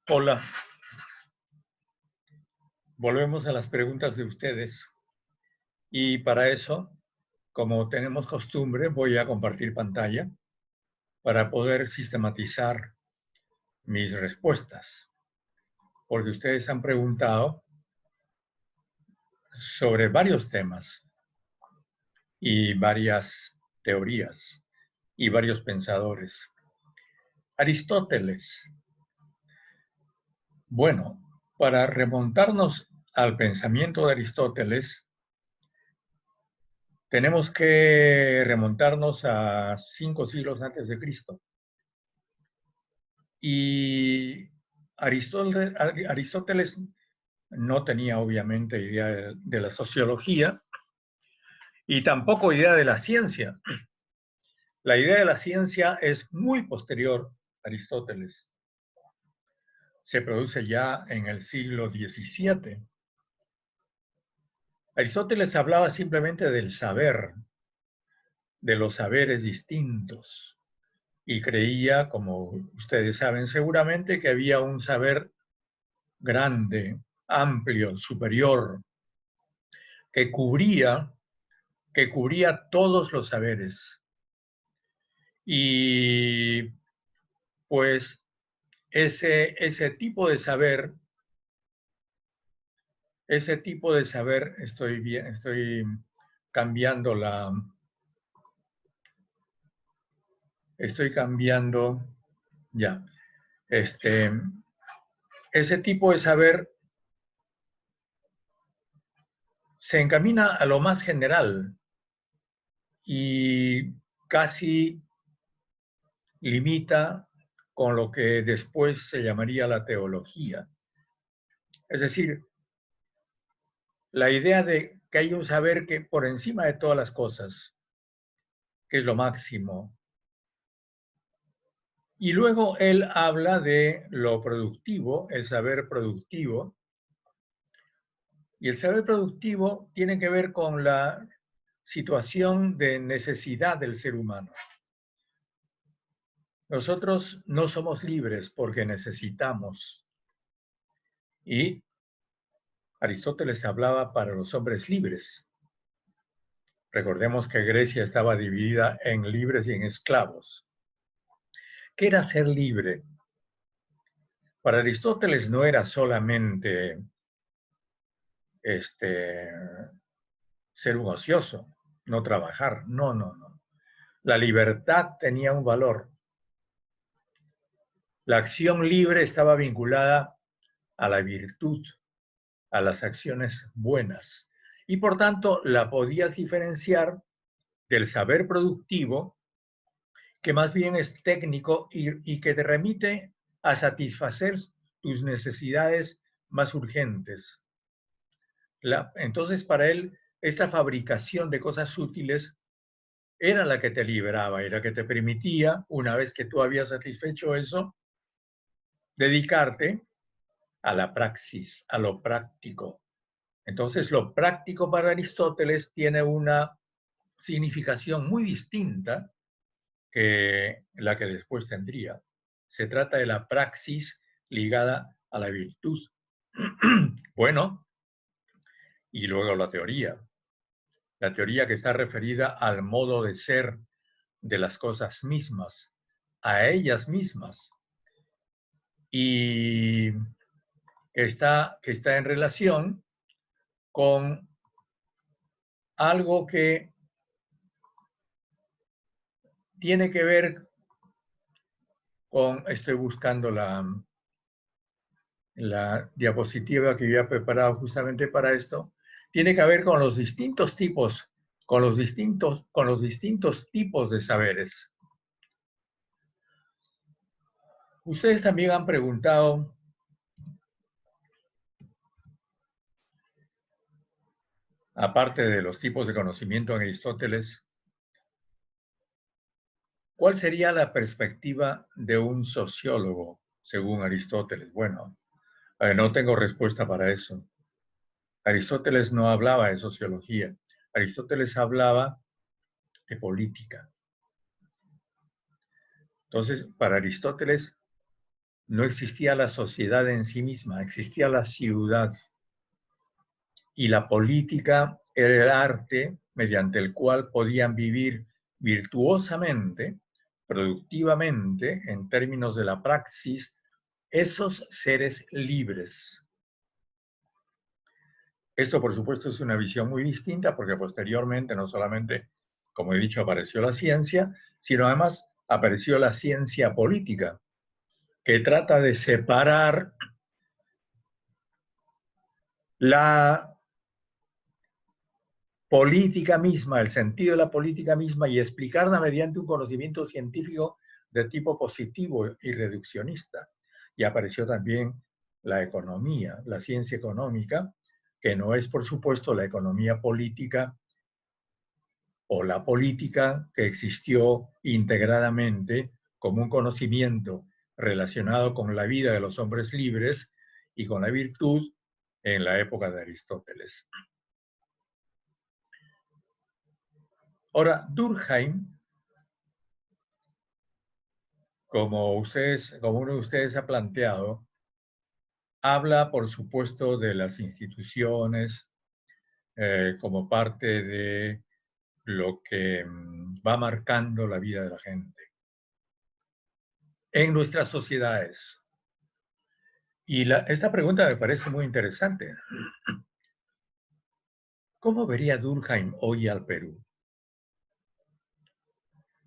Hola, volvemos a las preguntas de ustedes y para eso, como tenemos costumbre, voy a compartir pantalla para poder sistematizar mis respuestas, porque ustedes han preguntado sobre varios temas y varias teorías y varios pensadores. Aristóteles. Bueno, para remontarnos al pensamiento de Aristóteles, tenemos que remontarnos a 5 siglos antes de Cristo. Y Aristóteles no tenía obviamente idea de la sociología y tampoco idea de la ciencia. La idea de la ciencia es muy posterior a Aristóteles. Se produce ya en el siglo XVII. Aristóteles hablaba simplemente del saber, de los saberes distintos, y creía, como ustedes saben seguramente, que había un saber grande, amplio, superior, que cubría todos los saberes. Y pues ese tipo de saber, estoy cambiando ya, ese tipo de saber se encamina a lo más general y casi limita con lo que después se llamaría la teología. Es decir, la idea de que hay un saber que por encima de todas las cosas, que es lo máximo. Y luego él habla de lo productivo, el saber productivo. Y el saber productivo tiene que ver con la situación de necesidad del ser humano. Nosotros no somos libres porque necesitamos. Y Aristóteles hablaba para los hombres libres. Recordemos que Grecia estaba dividida en libres y en esclavos. ¿Qué era ser libre? Para Aristóteles no era solamente ser un ocioso, no trabajar. No, no, no. La libertad tenía un valor. La acción libre estaba vinculada a la virtud, a las acciones buenas. Y por tanto la podías diferenciar del saber productivo, que más bien es técnico y que te remite a satisfacer tus necesidades más urgentes. Entonces, para él, esta fabricación de cosas útiles era la que te liberaba y la que te permitía, una vez que tú habías satisfecho eso, dedicarte a la praxis, a lo práctico. Entonces, lo práctico para Aristóteles tiene una significación muy distinta que la que después tendría. Se trata de la praxis ligada a la virtud. Bueno, y luego la teoría. La teoría que está referida al modo de ser de las cosas mismas, a ellas mismas, y que está en relación con algo que tiene que ver con, estoy buscando la diapositiva que yo he preparado justamente para esto, tiene que ver con los distintos tipos, con los distintos tipos de saberes. Ustedes también han preguntado, aparte de los tipos de conocimiento en Aristóteles, ¿cuál sería la perspectiva de un sociólogo según Aristóteles? Bueno, no tengo respuesta para eso. Aristóteles no hablaba de sociología. Aristóteles hablaba de política. Entonces, para Aristóteles, no existía la sociedad en sí misma, existía la ciudad. Y la política era el arte mediante el cual podían vivir virtuosamente, productivamente, en términos de la praxis, esos seres libres. Esto, por supuesto, es una visión muy distinta porque posteriormente no solamente, como he dicho, apareció la ciencia, sino además apareció la ciencia política, que trata de separar la política misma, el sentido de la política misma y explicarla mediante un conocimiento científico de tipo positivo y reduccionista. Y apareció también la economía, la ciencia económica, que no es, por supuesto, la economía política o la política que existió integradamente como un conocimiento relacionado con la vida de los hombres libres y con la virtud en la época de Aristóteles. Ahora, Durkheim, como uno de ustedes ha planteado, habla, por supuesto, de las instituciones como parte de lo que va marcando la vida de la gente en nuestras sociedades. Y esta pregunta me parece muy interesante. ¿Cómo vería Durkheim hoy al Perú?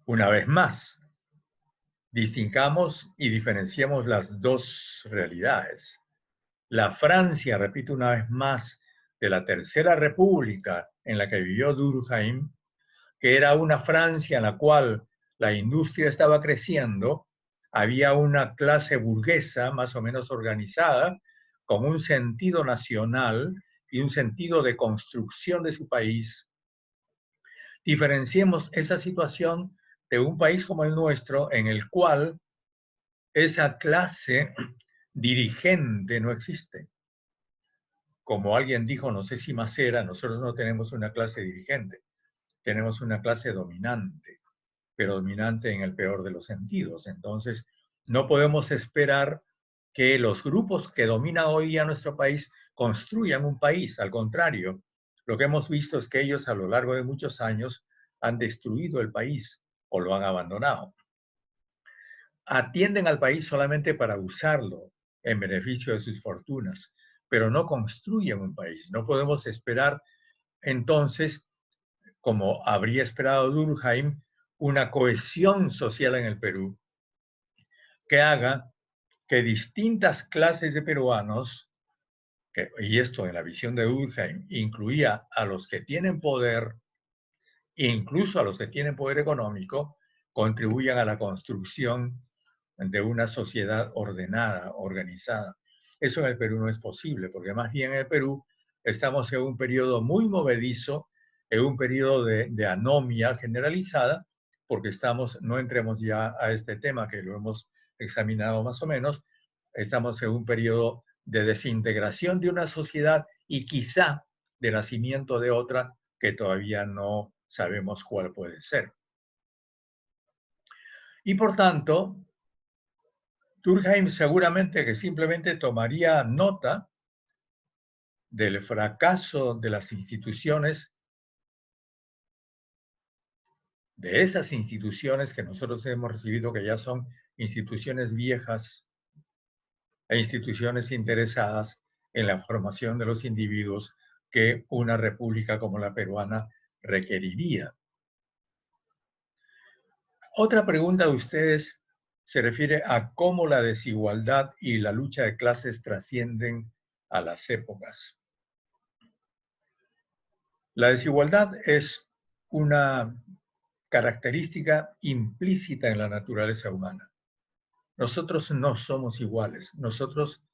Una vez más, distingamos y diferenciemos las dos realidades. La Francia, repito una vez más, de la Tercera República en la que vivió Durkheim, que era una Francia en la cual la industria estaba creciendo, había una clase burguesa más o menos organizada, con un sentido nacional y un sentido de construcción de su país. Diferenciemos esa situación de un país como el nuestro, en el cual esa clase dirigente no existe. Como alguien dijo, no sé si Macera, nosotros no tenemos una clase dirigente, tenemos una clase dominante, pero dominante en el peor de los sentidos. Entonces, no podemos esperar que los grupos que dominan hoy a nuestro país construyan un país. Al contrario, lo que hemos visto es que ellos a lo largo de muchos años han destruido el país o lo han abandonado. Atienden al país solamente para usarlo en beneficio de sus fortunas, pero no construyen un país. No podemos esperar entonces, como habría esperado Durkheim, una cohesión social en el Perú que haga que distintas clases de peruanos, y esto en la visión de Durkheim incluía a los que tienen poder, incluso a los que tienen poder económico, contribuyan a la construcción de una sociedad ordenada, organizada. Eso en el Perú no es posible, porque más bien en el Perú estamos en un periodo muy movedizo, en un periodo de anomia generalizada, porque no entremos ya a este tema que lo hemos examinado más o menos, estamos en un periodo de desintegración de una sociedad y quizá de nacimiento de otra que todavía no sabemos cuál puede ser. Y por tanto, Durkheim seguramente que simplemente tomaría nota del fracaso de las instituciones, de esas instituciones que nosotros hemos recibido, que ya son instituciones viejas e instituciones interesadas en la formación de los individuos que una república como la peruana requeriría. Otra pregunta de ustedes se refiere a cómo la desigualdad y la lucha de clases trascienden a las épocas. La desigualdad es una característica implícita en la naturaleza humana. Nosotros no somos iguales, nosotros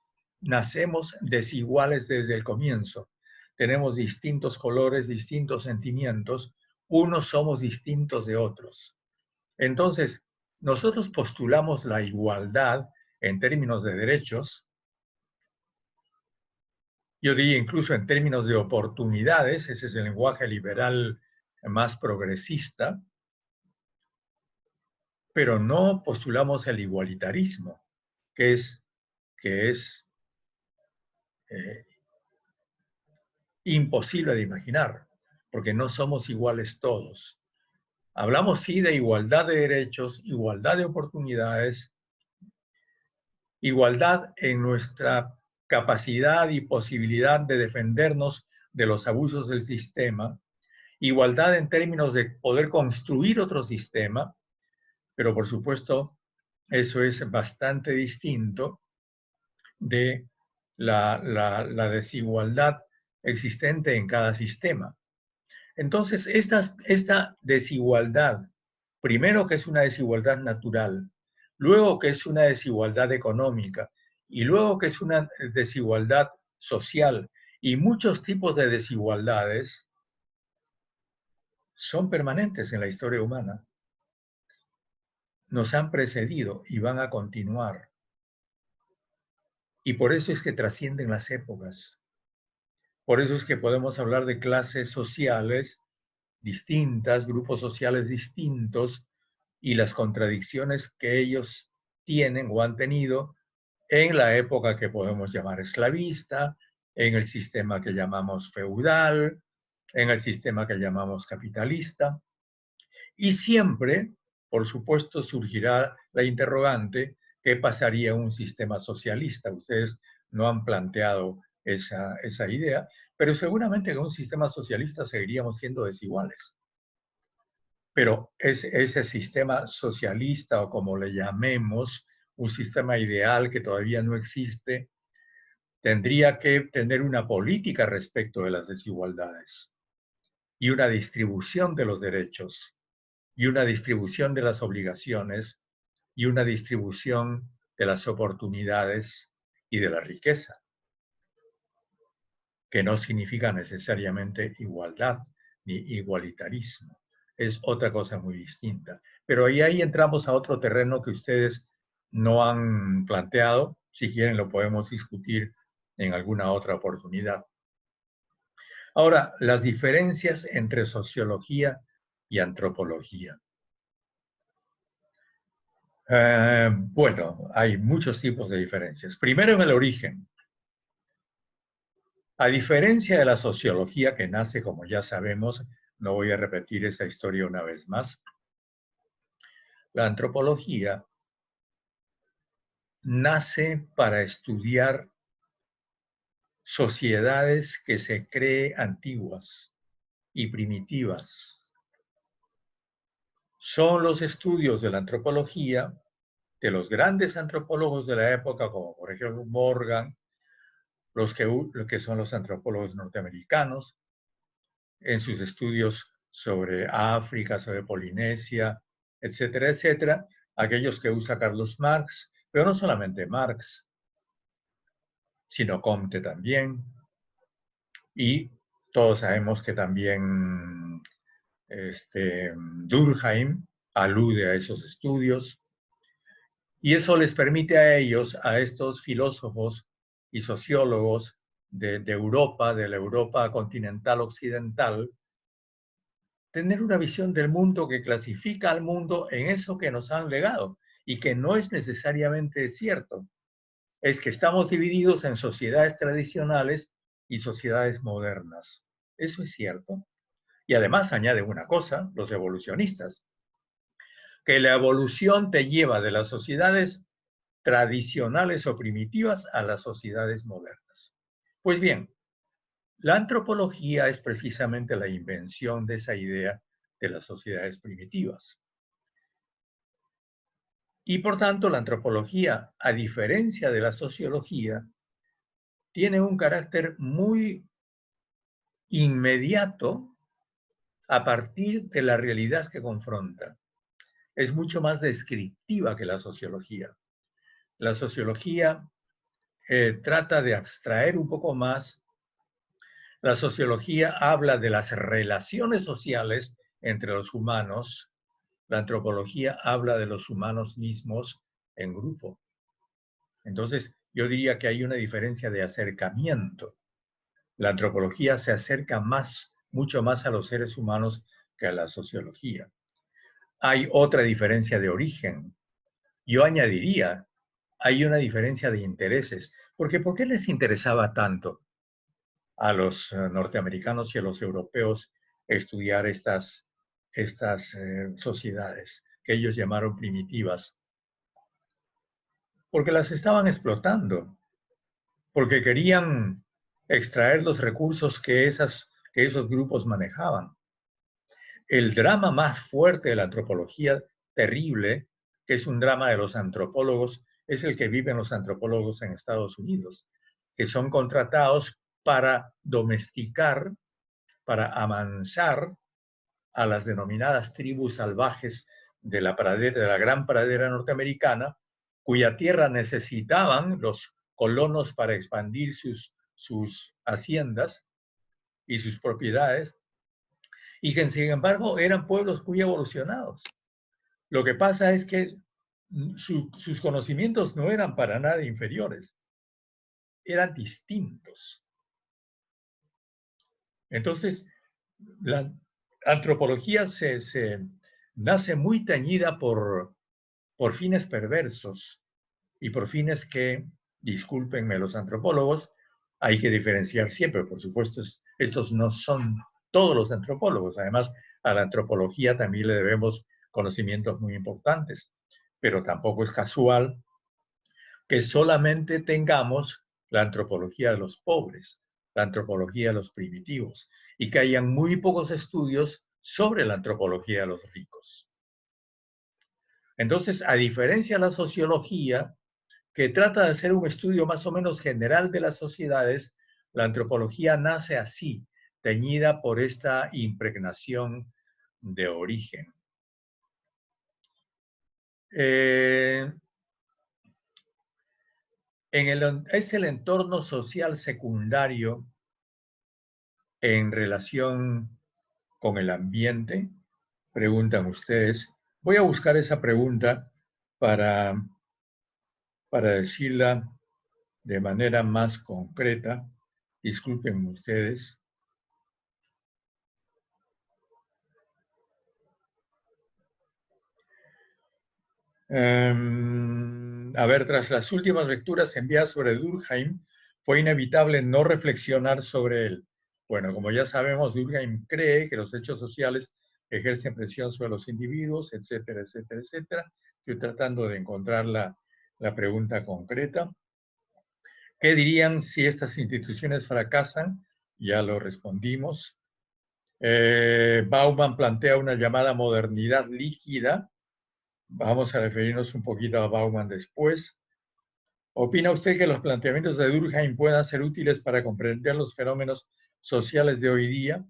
nacemos desiguales desde el comienzo. Tenemos distintos colores, distintos sentimientos, unos somos distintos de otros. Entonces, nosotros postulamos la igualdad en términos de derechos, yo diría incluso en términos de oportunidades, ese es el lenguaje liberal más progresista, pero no postulamos el igualitarismo. que es eh, imposible de imaginar, porque no somos iguales todos. Hablamos sí de igualdad de derechos, igualdad de oportunidades, igualdad en nuestra capacidad y posibilidad de defendernos de los abusos del sistema, igualdad en términos de poder construir otro sistema, pero por supuesto eso es bastante distinto de la desigualdad existente en cada sistema. Entonces, esta desigualdad, primero que es una desigualdad natural, luego que es una desigualdad económica y luego que es una desigualdad social y muchos tipos de desigualdades son permanentes en la historia humana, nos han precedido y van a continuar. Y por eso es que trascienden las épocas. Por eso es que podemos hablar de clases sociales distintas, grupos sociales distintos y las contradicciones que ellos tienen o han tenido en la época que podemos llamar esclavista, en el sistema que llamamos feudal, en el sistema que llamamos capitalista. Y siempre, por supuesto, surgirá la interrogante, ¿qué pasaría en un sistema socialista? Ustedes no han planteado esa idea, pero seguramente en un sistema socialista seguiríamos siendo desiguales. Pero ese sistema socialista, o como le llamemos, un sistema ideal que todavía no existe, tendría que tener una política respecto de las desigualdades y una distribución de los derechos y una distribución de las obligaciones y una distribución de las oportunidades y de la riqueza, que no significa necesariamente igualdad ni igualitarismo. Es otra cosa muy distinta. Pero ahí entramos a otro terreno que ustedes no han planteado. Si quieren lo podemos discutir en alguna otra oportunidad. Ahora, las diferencias entre sociología y antropología. Bueno, hay muchos tipos de diferencias. Primero en el origen. A diferencia de la sociología que nace, como ya sabemos, no voy a repetir esa historia una vez más, la antropología nace para estudiar sociedades que se cree antiguas y primitivas. Son los estudios de la antropología de los grandes antropólogos de la época, como por ejemplo Morgan, los que son los antropólogos norteamericanos, en sus estudios sobre África, sobre Polinesia, etcétera, etcétera, aquellos que usa Carlos Marx, pero no solamente Marx, sino Comte también, y todos sabemos que también Durkheim alude a esos estudios, y eso les permite a ellos, a estos filósofos y sociólogos de Europa, de la Europa continental occidental, tener una visión del mundo que clasifica al mundo en eso que nos han legado y que no es necesariamente cierto. Es que estamos divididos en sociedades tradicionales y sociedades modernas. Eso es cierto. Y además añaden una cosa, los evolucionistas, que la evolución te lleva de las sociedades tradicionales o primitivas a las sociedades modernas. Pues bien, la antropología es precisamente la invención de esa idea de las sociedades primitivas. Y por tanto, la antropología, a diferencia de la sociología, tiene un carácter muy inmediato a partir de la realidad que confronta. Es mucho más descriptiva que la sociología. La sociología trata de abstraer un poco más. La sociología habla de las relaciones sociales entre los humanos. La antropología habla de los humanos mismos en grupo. Entonces, yo diría que hay una diferencia de acercamiento. La antropología se acerca más, mucho más a los seres humanos que a la sociología. Hay otra diferencia de origen. Yo añadiría, hay una diferencia de intereses. Porque ¿por qué les interesaba tanto a los norteamericanos y a los europeos estudiar estas sociedades que ellos llamaron primitivas? Porque las estaban explotando, porque querían extraer los recursos que esos grupos manejaban. El drama más fuerte de la antropología terrible, que es un drama de los antropólogos, es el que viven los antropólogos en Estados Unidos, que son contratados para domesticar, para amansar a las denominadas tribus salvajes de la gran pradera norteamericana, cuya tierra necesitaban los colonos para expandir sus haciendas y sus propiedades, y que sin embargo eran pueblos muy evolucionados. Lo que pasa es que sus conocimientos no eran para nada inferiores, eran distintos. Entonces, la antropología nace muy teñida por fines perversos y por fines que, discúlpenme los antropólogos, hay que diferenciar siempre. Por supuesto, estos no son todos los antropólogos. Además, a la antropología también le debemos conocimientos muy importantes, pero tampoco es casual que solamente tengamos la antropología de los pobres, la antropología de los primitivos, y que hayan muy pocos estudios sobre la antropología de los ricos. Entonces, a diferencia de la sociología, que trata de hacer un estudio más o menos general de las sociedades, la antropología nace así, teñida por esta impregnación de origen. Es el entorno social secundario en relación con el ambiente, preguntan ustedes. Voy a buscar esa pregunta para decirla de manera más concreta. Disculpen ustedes. A ver, tras las últimas lecturas enviadas sobre Durkheim, fue inevitable no reflexionar sobre él. Bueno, como ya sabemos, Durkheim cree que los hechos sociales ejercen presión sobre los individuos, etcétera, etcétera, etcétera. Estoy tratando de encontrar la pregunta concreta. ¿Qué dirían si estas instituciones fracasan? Ya lo respondimos. Bauman plantea una llamada modernidad líquida. Vamos a referirnos un poquito a Bauman después. ¿Opina usted que los planteamientos de Durkheim puedan ser útiles para comprender los fenómenos sociales de hoy día?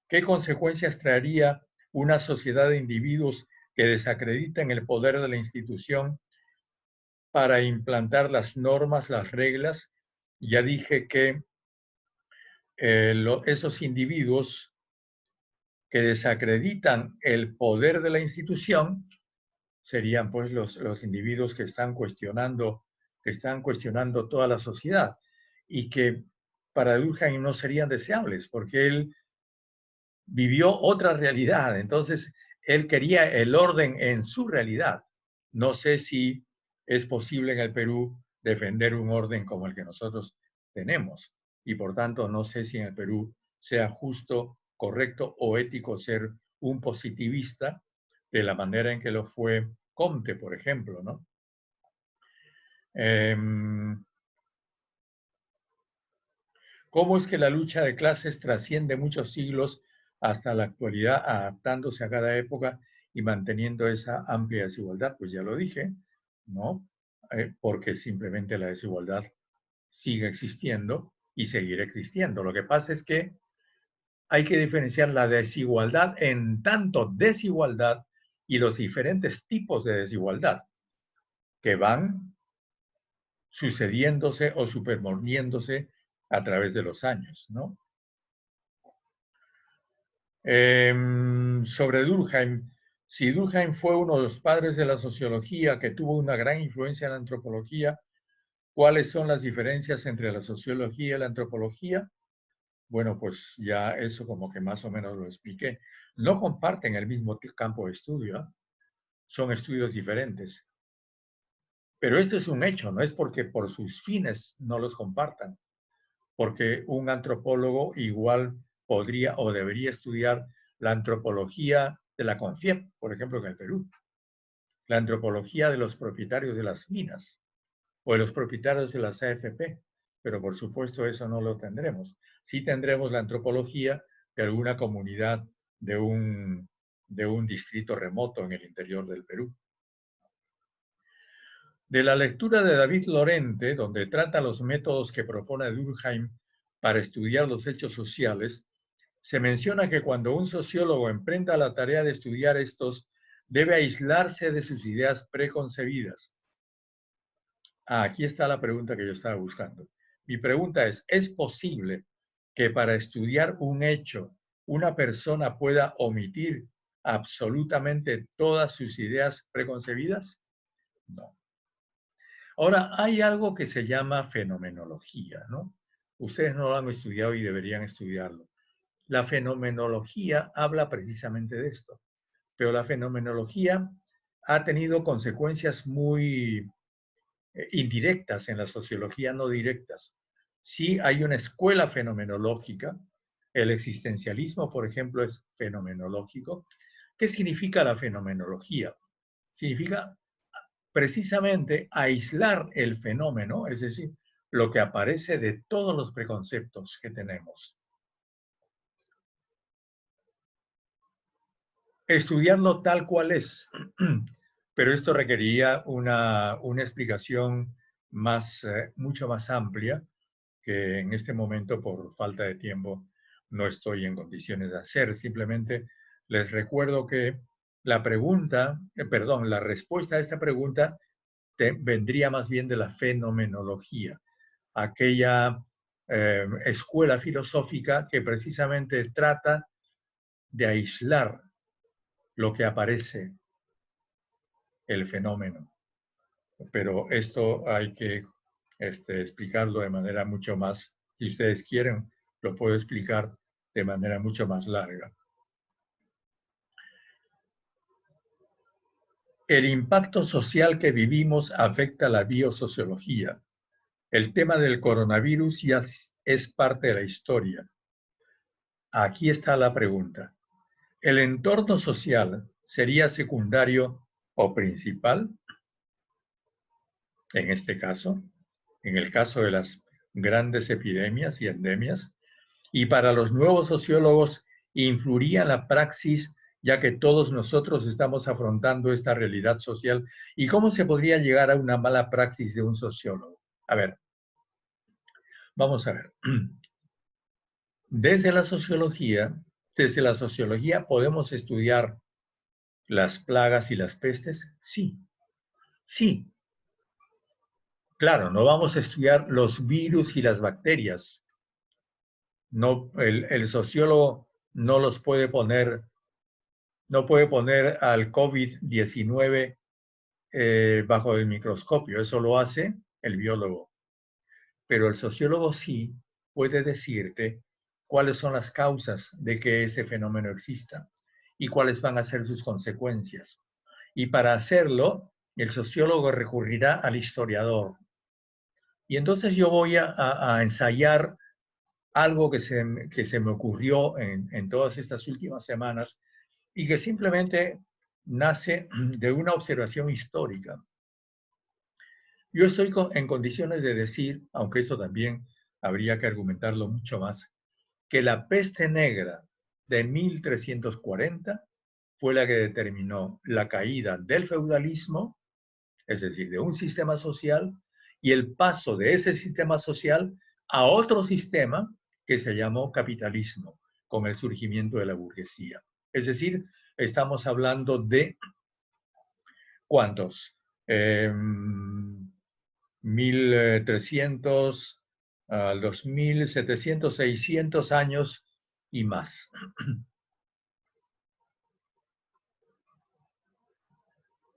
¿Qué consecuencias traería una sociedad de individuos que desacreditan el poder de la institución para implantar las normas, las reglas? Ya dije que esos individuos que desacreditan el poder de la institución serían pues los individuos que están cuestionando toda la sociedad y que para Durkheim no serían deseables porque él vivió otra realidad, entonces él quería el orden en su realidad. No sé si es posible en el Perú defender un orden como el que nosotros tenemos y por tanto no sé si en el Perú sea justo, correcto o ético ser un positivista de la manera en que lo fue Comte, por ejemplo, ¿no? ¿Cómo es que la lucha de clases trasciende muchos siglos hasta la actualidad, adaptándose a cada época y manteniendo esa amplia desigualdad? Pues ya lo dije, ¿no? Porque simplemente la desigualdad sigue existiendo y seguirá existiendo. Lo que pasa es que hay que diferenciar la desigualdad en tanto desigualdad y los diferentes tipos de desigualdad que van sucediéndose o superponiéndose a través de los años, ¿no? Sobre Durkheim, si Durkheim fue uno de los padres de la sociología que tuvo una gran influencia en la antropología, ¿cuáles son las diferencias entre la sociología y la antropología? Bueno, pues ya eso como que más o menos lo expliqué. No comparten el mismo campo de estudio, ¿eh? Son estudios diferentes. Pero esto es un hecho, no es porque por sus fines no los compartan, porque un antropólogo igual podría o debería estudiar la antropología de la CONFIEP, por ejemplo, en el Perú, la antropología de los propietarios de las minas o de los propietarios de las AFP, pero por supuesto eso no lo tendremos. Sí tendremos la antropología de alguna comunidad de un distrito remoto en el interior del Perú. De la lectura de David Lorente, donde trata los métodos que propone Durkheim para estudiar los hechos sociales, se menciona que cuando un sociólogo emprenda la tarea de estudiar estos, debe aislarse de sus ideas preconcebidas. Aquí está la pregunta que yo estaba buscando. Mi pregunta ¿es posible que para estudiar un hecho una persona pueda omitir absolutamente todas sus ideas preconcebidas? No. Ahora, hay algo que se llama fenomenología, ¿no? Ustedes no lo han estudiado y deberían estudiarlo. La fenomenología habla precisamente de esto, pero la fenomenología ha tenido consecuencias muy indirectas en la sociología, no directas. Sí hay una escuela fenomenológica, el existencialismo, por ejemplo, es fenomenológico. ¿Qué significa la fenomenología? Significa precisamente aislar el fenómeno, es decir, lo que aparece de todos los preconceptos que tenemos. Estudiarlo tal cual es, pero esto requeriría una explicación mucho más amplia que en este momento, por falta de tiempo, no estoy en condiciones de hacer. Simplemente les recuerdo que la respuesta a esta pregunta vendría más bien de la fenomenología, aquella escuela filosófica que precisamente trata de aislar lo que aparece, el fenómeno. Pero esto hay que explicarlo de manera mucho más, si ustedes quieren, lo puedo explicar de manera mucho más larga. El impacto social que vivimos afecta la biosociología. El tema del coronavirus ya es parte de la historia. Aquí está la pregunta. ¿El entorno social sería secundario o principal? En este caso, en el caso de las grandes epidemias y endemias, y para los nuevos sociólogos influiría en la praxis, ya que todos nosotros estamos afrontando esta realidad social. ¿Y cómo se podría llegar a una mala praxis de un sociólogo? A ver, vamos a ver. Desde la sociología podemos estudiar las plagas y las pestes. Sí, sí. Claro, no vamos a estudiar los virus y las bacterias. No, el sociólogo no los puede poner, no puede poner al COVID-19 bajo el microscopio. Eso lo hace el biólogo. Pero el sociólogo sí puede decirte cuáles son las causas de que ese fenómeno exista y cuáles van a ser sus consecuencias. Y para hacerlo, el sociólogo recurrirá al historiador. Y entonces yo voy a ensayar algo que se me ocurrió en todas estas últimas semanas y que simplemente nace de una observación histórica. Yo estoy en condiciones de decir, aunque eso también habría que argumentarlo mucho más, que la peste negra de 1340 fue la que determinó la caída del feudalismo, es decir, de un sistema social, y el paso de ese sistema social a otro sistema que se llamó capitalismo, con el surgimiento de la burguesía. Es decir, estamos hablando de ¿cuántos? 1300 al 2700, 600 años y más.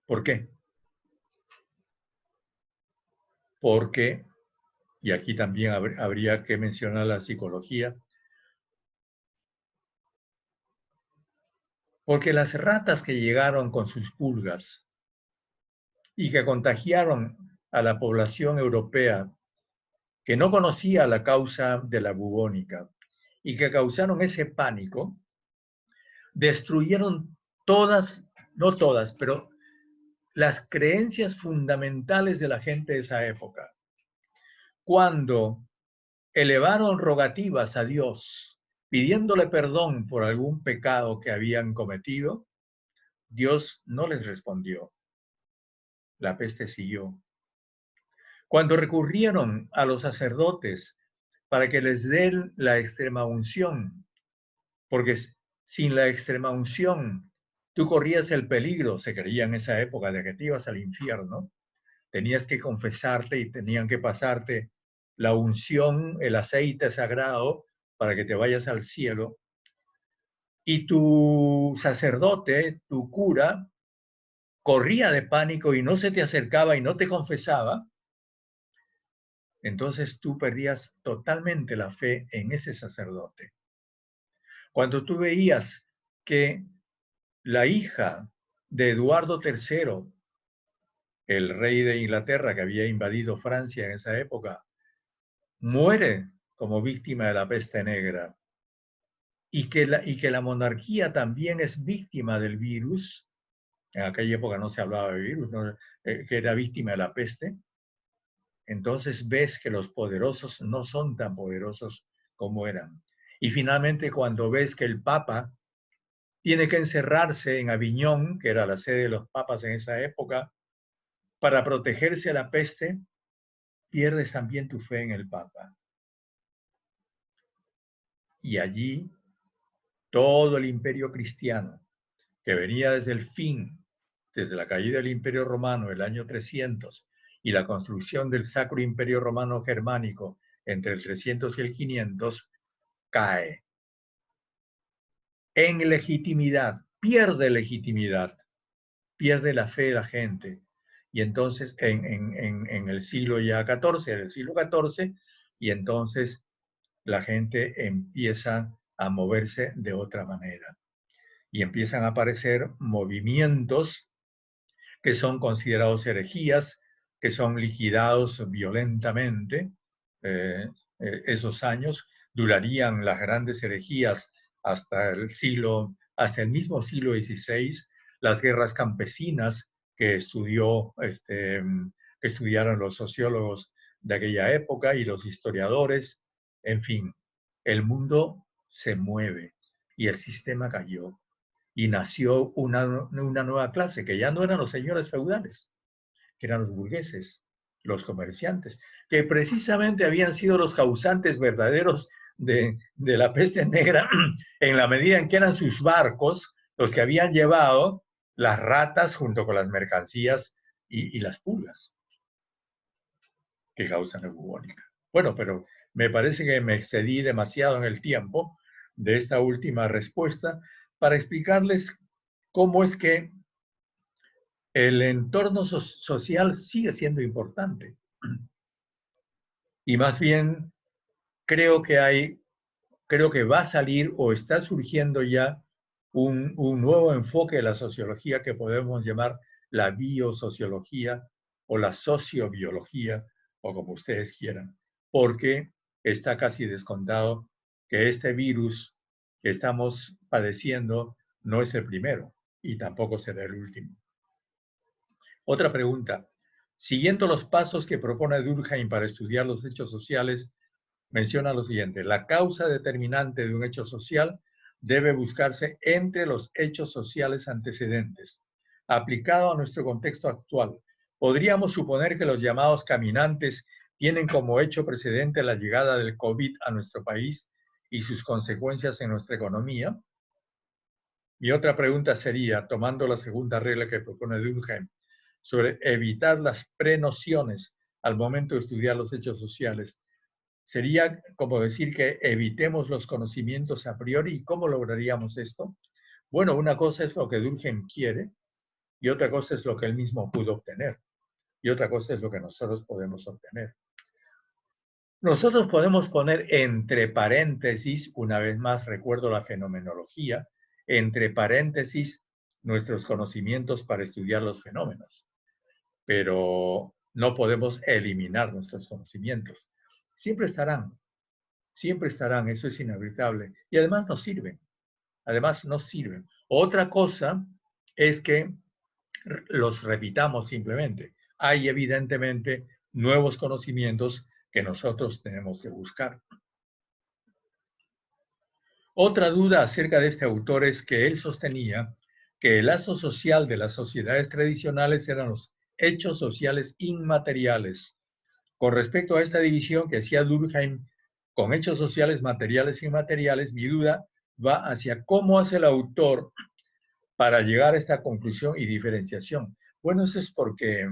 ¿Por qué? Porque, y aquí también habría que mencionar la psicología, porque las ratas que llegaron con sus pulgas y que contagiaron a la población europea que no conocía la causa de la bubónica y que causaron ese pánico, destruyeron todas, no todas, pero las creencias fundamentales de la gente de esa época. Cuando elevaron rogativas a Dios, pidiéndole perdón por algún pecado que habían cometido, Dios no les respondió. La peste siguió. Cuando recurrieron a los sacerdotes para que les den la extrema unción, porque sin la extrema unción tú corrías el peligro, se creía en esa época, de que te ibas al infierno, tenías que confesarte y tenían que pasarte la unción, el aceite sagrado, para que te vayas al cielo. Y tu sacerdote, tu cura, corría de pánico y no se te acercaba y no te confesaba, entonces tú perdías totalmente la fe en ese sacerdote. Cuando tú veías que la hija de Eduardo III, el rey de Inglaterra que había invadido Francia en esa época, muere como víctima de la peste negra y que la monarquía también es víctima del virus, en aquella época no se hablaba de virus, ¿no? Que era víctima de la peste, entonces ves que los poderosos no son tan poderosos como eran. Y finalmente cuando ves que el Papa tiene que encerrarse en Aviñón, que era la sede de los papas en esa época, para protegerse de la peste, pierdes también tu fe en el Papa. Y allí todo el imperio cristiano, que venía desde el fin, desde la caída del Imperio Romano el año 300 y la construcción del Sacro Imperio Romano Germánico entre el 300 y el 500, cae en legitimidad, pierde la fe de la gente. Y entonces en el siglo ya XIV, en el siglo XIV, y entonces la gente empieza a moverse de otra manera. Y empiezan a aparecer movimientos que son considerados herejías, que son liquidados violentamente. Esos años durarían las grandes herejías hasta el mismo siglo XVI, las guerras campesinas que estudiaron los sociólogos de aquella época y los historiadores. En fin, el mundo se mueve y el sistema cayó. Y nació una nueva clase, que ya no eran los señores feudales, que eran los burgueses, los comerciantes, que precisamente habían sido los causantes verdaderos de la peste negra, en la medida en que eran sus barcos los que habían llevado las ratas junto con las mercancías y las pulgas que causan la bubónica. Bueno, pero me parece que me excedí demasiado en el tiempo de esta última respuesta para explicarles cómo es que el entorno social sigue siendo importante. Y más bien creo que va a salir o está surgiendo ya un nuevo enfoque de la sociología que podemos llamar la biosociología o la sociobiología, o como ustedes quieran, porque está casi descontado que este virus que estamos padeciendo no es el primero y tampoco será el último. Otra pregunta. Siguiendo los pasos que propone Durkheim para estudiar los hechos sociales, menciona lo siguiente: la causa determinante de un hecho social debe buscarse entre los hechos sociales antecedentes. Aplicado a nuestro contexto actual, ¿podríamos suponer que los llamados caminantes tienen como hecho precedente la llegada del COVID a nuestro país y sus consecuencias en nuestra economía? Mi otra pregunta sería, tomando la segunda regla que propone Durkheim, sobre evitar las prenociones al momento de estudiar los hechos sociales, sería como decir que evitemos los conocimientos a priori. ¿Y cómo lograríamos esto? Bueno, una cosa es lo que Durkheim quiere y otra cosa es lo que él mismo pudo obtener y otra cosa es lo que nosotros podemos obtener. Nosotros podemos poner entre paréntesis, una vez más recuerdo la fenomenología, entre paréntesis nuestros conocimientos para estudiar los fenómenos. Pero no podemos eliminar nuestros conocimientos. Siempre estarán, eso es inevitable. Y además nos sirven, Otra cosa es que los repitamos simplemente. Hay evidentemente nuevos conocimientos que nosotros tenemos que buscar. Otra duda acerca de este autor es que él sostenía que el lazo social de las sociedades tradicionales eran los hechos sociales inmateriales. Con respecto a esta división que hacía Durkheim con hechos sociales materiales e inmateriales, mi duda va hacia cómo hace el autor para llegar a esta conclusión y diferenciación. Bueno, eso es porque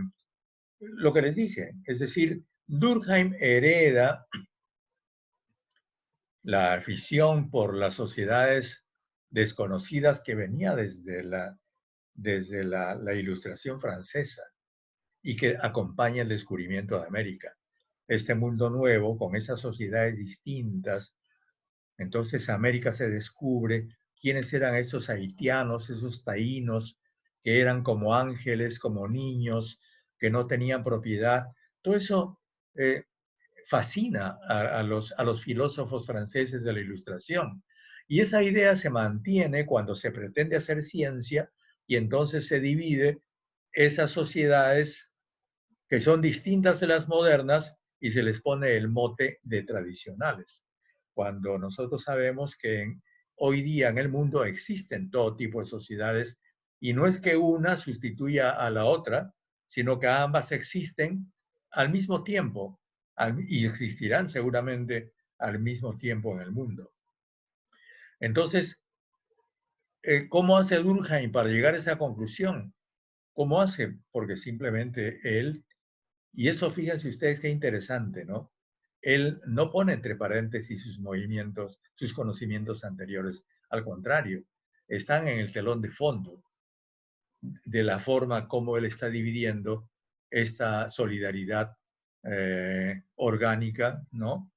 lo que les dije, es decir, Durkheim hereda la afición por las sociedades desconocidas que venía desde la Ilustración francesa y que acompaña el descubrimiento de América. Este mundo nuevo, con esas sociedades distintas, entonces América se descubre quiénes eran esos haitianos, esos taínos, que eran como ángeles, como niños, que no tenían propiedad. Todo eso fascina a los filósofos franceses de la Ilustración. Y esa idea se mantiene cuando se pretende hacer ciencia y entonces se divide esas sociedades que son distintas de las modernas y se les pone el mote de tradicionales. Cuando nosotros sabemos que hoy día en el mundo existen todo tipo de sociedades y no es que una sustituya a la otra, sino que ambas existen al mismo tiempo y existirán seguramente al mismo tiempo en el mundo. Entonces, ¿cómo hace Durkheim para llegar a esa conclusión? ¿Cómo hace? Porque simplemente él, y eso fíjense ustedes qué interesante, ¿no? Él no pone entre paréntesis sus movimientos, sus conocimientos anteriores. Al contrario, están en el telón de fondo de la forma como él está dividiendo esta solidaridad orgánica, ¿no?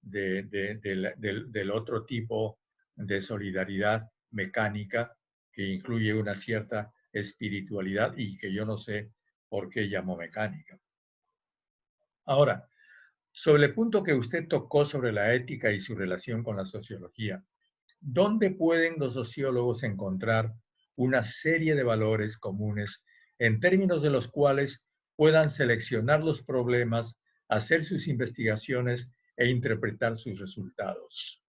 Del otro tipo de solidaridad mecánica que incluye una cierta espiritualidad y que yo no sé por qué llamó mecánica. Ahora, sobre el punto que usted tocó sobre la ética y su relación con la sociología, ¿dónde pueden los sociólogos encontrar una serie de valores comunes en términos de los cuales puedan seleccionar los problemas, hacer sus investigaciones e interpretar sus resultados?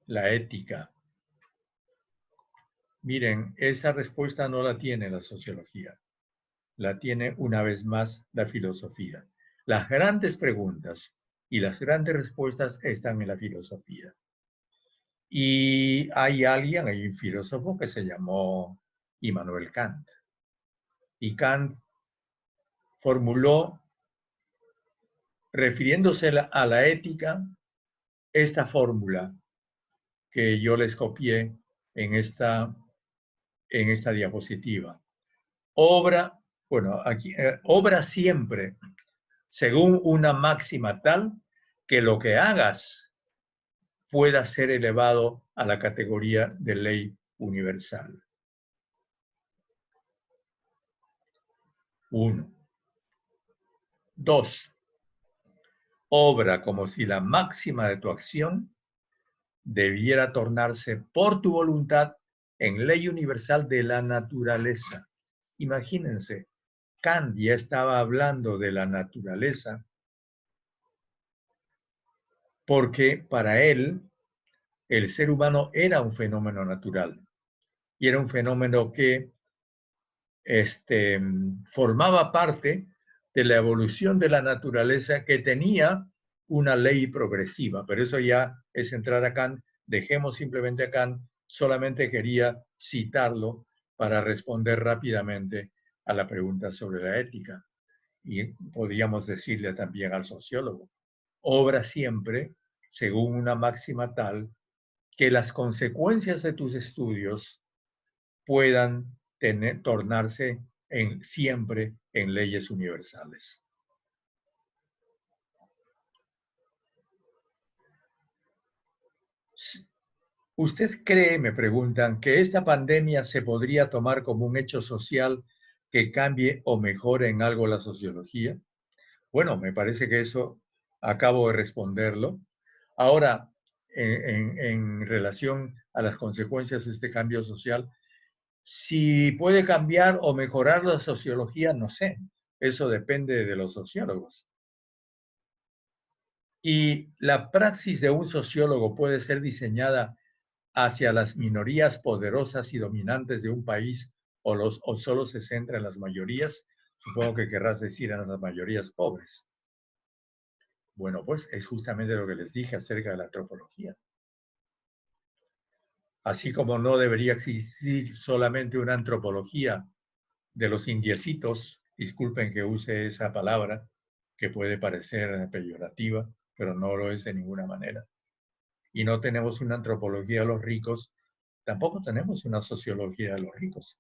La ética. Miren, esa respuesta no la tiene la sociología, la tiene una vez más la filosofía. Las grandes preguntas y las grandes respuestas están en la filosofía. Y hay un filósofo que se llamó Immanuel Kant. Y Kant formuló, refiriéndose a la ética, esta fórmula que yo les copié en esta diapositiva. Obra siempre según una máxima tal que lo que hagas pueda ser elevado a la categoría de ley universal. 1. 2. Obra como si la máxima de tu acción debiera tornarse por tu voluntad en ley universal de la naturaleza. Imagínense, Kant ya estaba hablando de la naturaleza porque para él el ser humano era un fenómeno natural y era un fenómeno que formaba parte de la evolución de la naturaleza que tenía una ley progresiva, pero eso ya es entrar a Kant. Dejemos simplemente a Kant, solamente quería citarlo para responder rápidamente a la pregunta sobre la ética. Y podríamos decirle también al sociólogo, obra siempre según una máxima tal que las consecuencias de tus estudios puedan tornarse siempre en leyes universales. ¿Usted cree, me preguntan, que esta pandemia se podría tomar como un hecho social que cambie o mejore en algo la sociología? Bueno, me parece que eso acabo de responderlo. Ahora, en relación a las consecuencias de este cambio social, si puede cambiar o mejorar la sociología, no sé. Eso depende de los sociólogos. Y la praxis de un sociólogo puede ser diseñada hacia las minorías poderosas y dominantes de un país o solo se centra en las mayorías. Supongo que querrás decir en las mayorías pobres. Bueno, pues es justamente lo que les dije acerca de la antropología. Así como no debería existir solamente una antropología de los indiecitos, disculpen que use esa palabra, que puede parecer peyorativa, pero no lo es de ninguna manera. Y no tenemos una antropología de los ricos, tampoco tenemos una sociología de los ricos,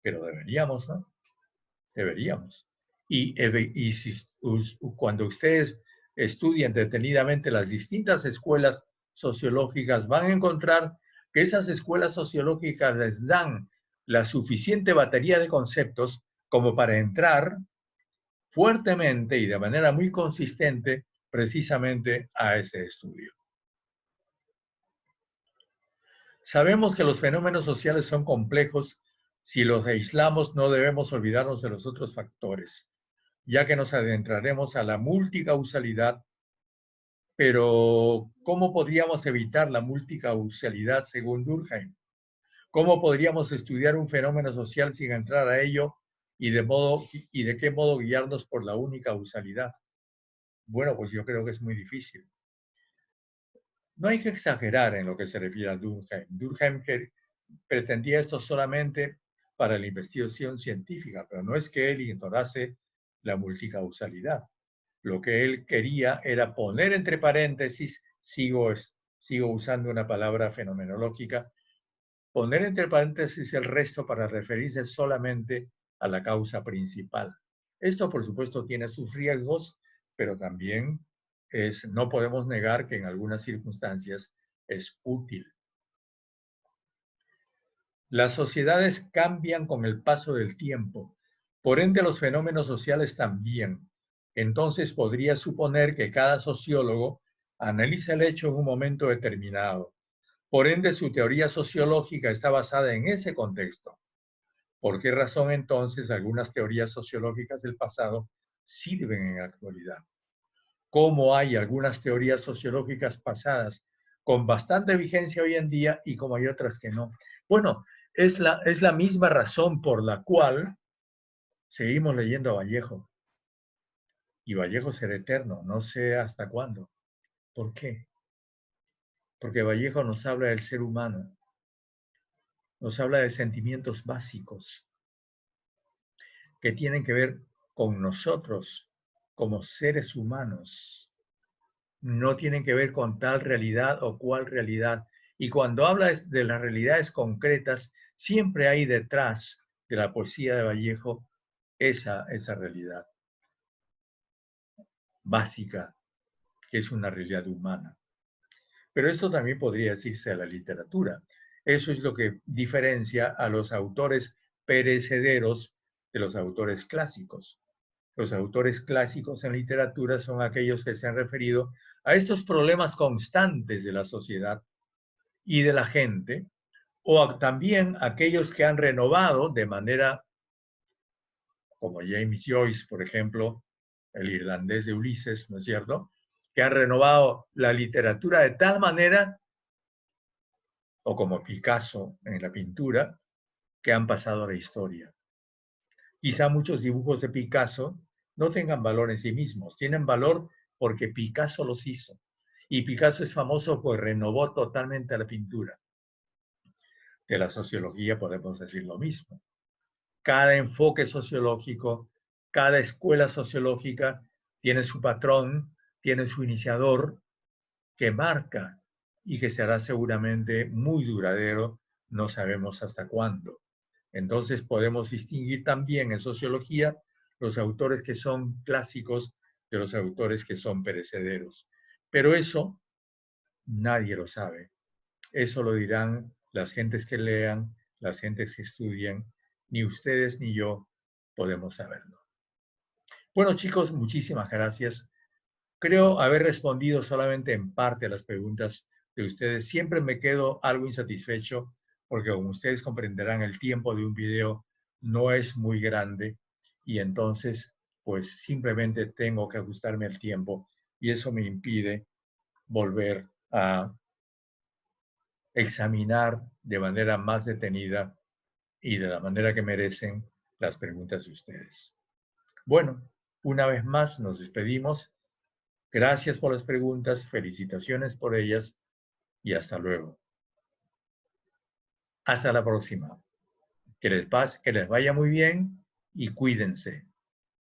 pero deberíamos, ¿no? Deberíamos. Y cuando ustedes estudian detenidamente las distintas escuelas sociológicas, van a encontrar que esas escuelas sociológicas les dan la suficiente batería de conceptos como para entrar fuertemente y de manera muy consistente precisamente a ese estudio. Sabemos que los fenómenos sociales son complejos. Si los aislamos, no debemos olvidarnos de los otros factores, ya que nos adentraremos a la multicausalidad. Pero, ¿cómo podríamos evitar la multicausalidad según Durkheim? ¿Cómo podríamos estudiar un fenómeno social sin entrar a ello y de qué modo guiarnos por la única causalidad? Bueno, pues yo creo que es muy difícil. No hay que exagerar en lo que se refiere a Durkheim. Durkheim pretendía esto solamente para la investigación científica, pero no es que él ignorase la multicausalidad. Lo que él quería era poner entre paréntesis, sigo usando una palabra fenomenológica, poner entre paréntesis el resto para referirse solamente a la causa principal. Esto, por supuesto, tiene sus riesgos, pero también no podemos negar que en algunas circunstancias es útil. Las sociedades cambian con el paso del tiempo, por ende los fenómenos sociales también. Entonces podría suponer que cada sociólogo analiza el hecho en un momento determinado. Por ende su teoría sociológica está basada en ese contexto. ¿Por qué razón entonces algunas teorías sociológicas del pasado sirven en la actualidad? ¿Cómo hay algunas teorías sociológicas pasadas con bastante vigencia hoy en día y como hay otras que no? Bueno, es la misma razón por la cual seguimos leyendo a Vallejo. Y Vallejo será eterno, no sé hasta cuándo. ¿Por qué? Porque Vallejo nos habla del ser humano, nos habla de sentimientos básicos que tienen que ver con nosotros como seres humanos. No tienen que ver con tal realidad o cual realidad. Y cuando habla de las realidades concretas, siempre hay detrás de la poesía de Vallejo esa realidad básica, que es una realidad humana. Pero esto también podría decirse a la literatura. Eso es lo que diferencia a los autores perecederos de los autores clásicos. Los autores clásicos en literatura son aquellos que se han referido a estos problemas constantes de la sociedad y de la gente, o también aquellos que han renovado de manera, como James Joyce, por ejemplo, el irlandés de Ulises, ¿no es cierto?, que han renovado la literatura de tal manera, o como Picasso en la pintura, que han pasado a la historia. Quizá muchos dibujos de Picasso no tengan valor en sí mismos, tienen valor porque Picasso los hizo. Y Picasso es famoso porque renovó totalmente la pintura. De la sociología podemos decir lo mismo. Cada enfoque sociológico, cada escuela sociológica tiene su patrón, tiene su iniciador que marca y que será seguramente muy duradero, no sabemos hasta cuándo. Entonces podemos distinguir también en sociología los autores que son clásicos de los autores que son perecederos. Pero eso nadie lo sabe. Eso lo dirán las gentes que lean, las gentes que estudian, ni ustedes ni yo podemos saberlo. Bueno, chicos, muchísimas gracias. Creo haber respondido solamente en parte a las preguntas de ustedes. Siempre me quedo algo insatisfecho porque, como ustedes comprenderán, el tiempo de un video no es muy grande y entonces, pues simplemente tengo que ajustarme al tiempo y eso me impide volver a examinar de manera más detenida y de la manera que merecen las preguntas de ustedes. Bueno, una vez más nos despedimos. Gracias por las preguntas, felicitaciones por ellas y hasta luego. Hasta la próxima. Que les vaya muy bien y cuídense.